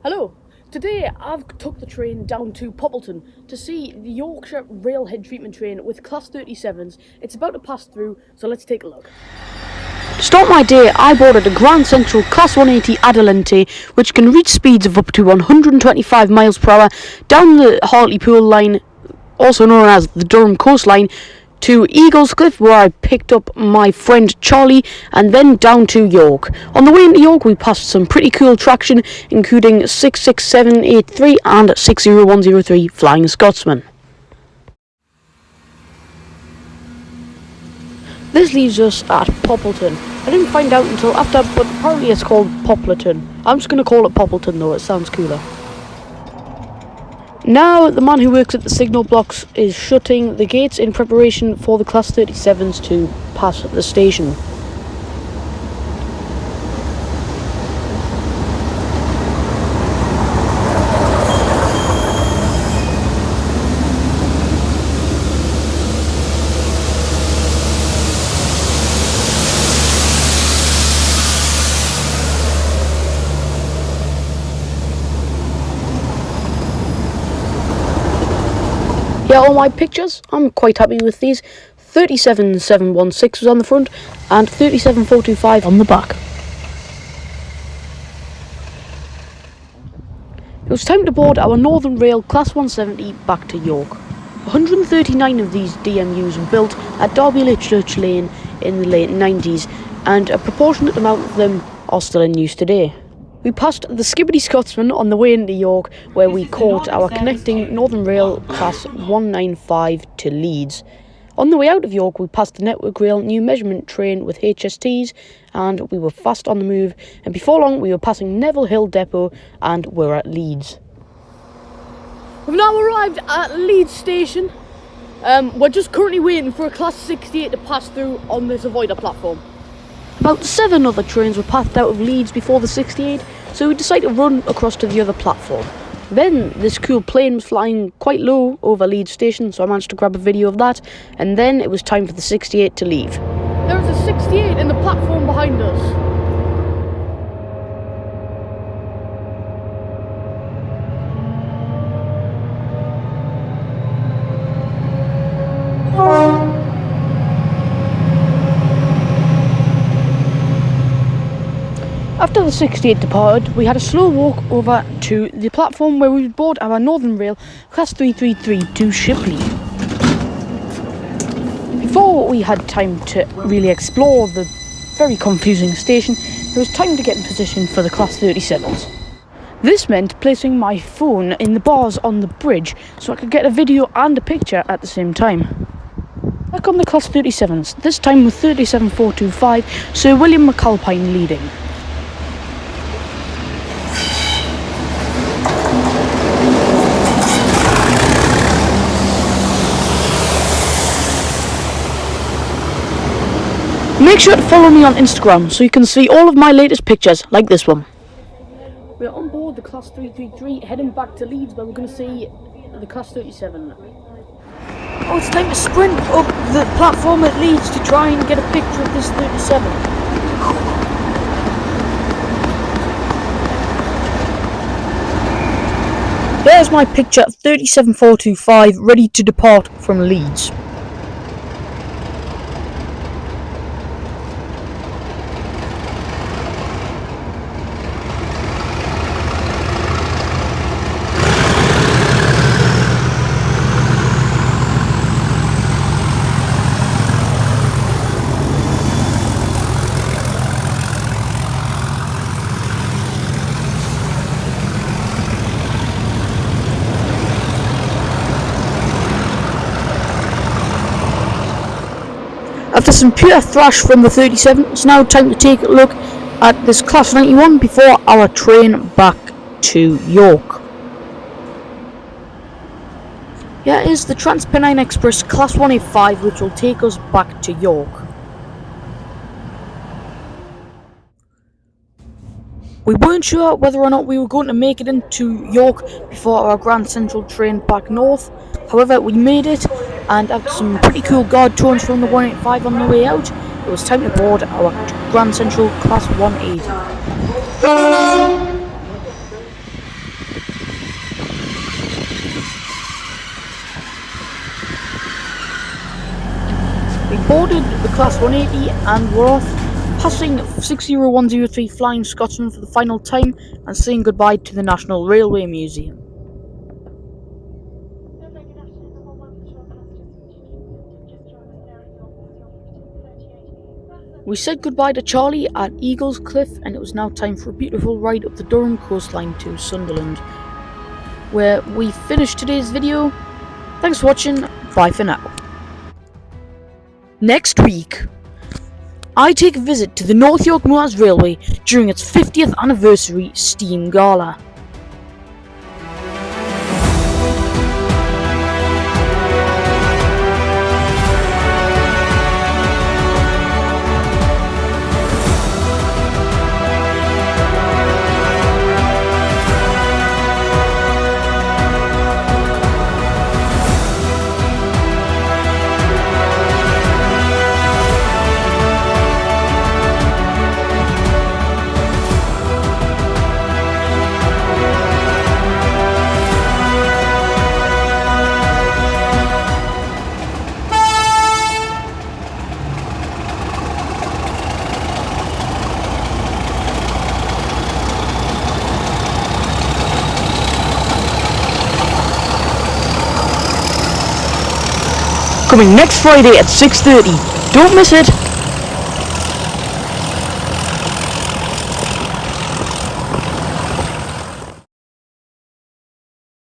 Hello. Today I've took the train down to Poppleton to see the Yorkshire railhead treatment train with class 37s. It's about to pass through, so let's take a look. To start my day, I boarded a Grand Central Class 180 Adelante, which can reach speeds of up to 125 miles per hour down the Hartlepool line, also known as the Durham coastline, to Eagles Cliff, where I picked up my friend Charlie, and then down to York. On the way into York, we passed some pretty cool traction, including 66783 and 60103 Flying Scotsman. This leaves us at Poppleton. I didn't find out until after, but apparently it's called Poppleton. I'm just going to call it Poppleton though, it sounds cooler. Now the man who works at the signal blocks is shutting the gates in preparation for the Class 37s to pass the station. Yeah, all my pictures, I'm quite happy with these. 37716 was on the front and 37425 on the back. It was time to board our Northern Rail Class 170 back to York. 139 of these DMUs were built at Derby Church Lane in the late 90s, and a proportionate amount of them are still in use today. We passed the Skibbity Scotsman on the way into York, where we caught our connecting Northern Rail Class 195 to Leeds. On the way out of York, we passed the Network Rail new measurement train with HSTs, and we were fast on the move, and before long we were passing Neville Hill Depot and we're at Leeds. We've now arrived at Leeds Station. We're just currently waiting for a class 68 to pass through on this avoider platform. About 7 other trains were passed out of Leeds before the 68, so we decided to run across to the other platform. Then this cool plane was flying quite low over Leeds Station, so I managed to grab a video of that, and then it was time for the 68 to leave. There is a 68 in the platform behind us. After the 68 departed, we had a slow walk over to the platform where we would board our Northern Rail Class 333 to Shipley. Before we had time to really explore the very confusing station, it was time to get in position for the Class 37s. This meant placing my phone in the bars on the bridge so I could get a video and a picture at the same time. Back on the Class 37s, this time with 37425, Sir William Mcalpine leading. Make sure to follow me on Instagram so you can see all of my latest pictures, like this one. We're on board the Class 333, heading back to Leeds, where we're going to see the Class 37. Oh, it's time to sprint up the platform at Leeds to try and get a picture of this 37. There's my picture of 37425 ready to depart from Leeds. After some pure thrash from the 37, it's now time to take a look at this Class 91 before our train back to York. Here is the TransPennine Express Class 185, which will take us back to York. We weren't sure whether or not we were going to make it into York before our Grand Central train back north. However, we made it, and after some pretty cool guard tones from the 185 on the way out, it was time to board our Grand Central Class 180. Class 180 and we're off, passing 60103 Flying Scotsman for the final time and saying goodbye to the National Railway Museum. We said goodbye to Charlie at Eagles Cliff, and it was now time for a beautiful ride up the Durham coastline to Sunderland, where we finished today's video. Thanks for watching, bye for now. Next week, I take a visit to the North York Moors Railway during its 50th anniversary Steam Gala. Coming next Friday at 6:30. Don't miss it!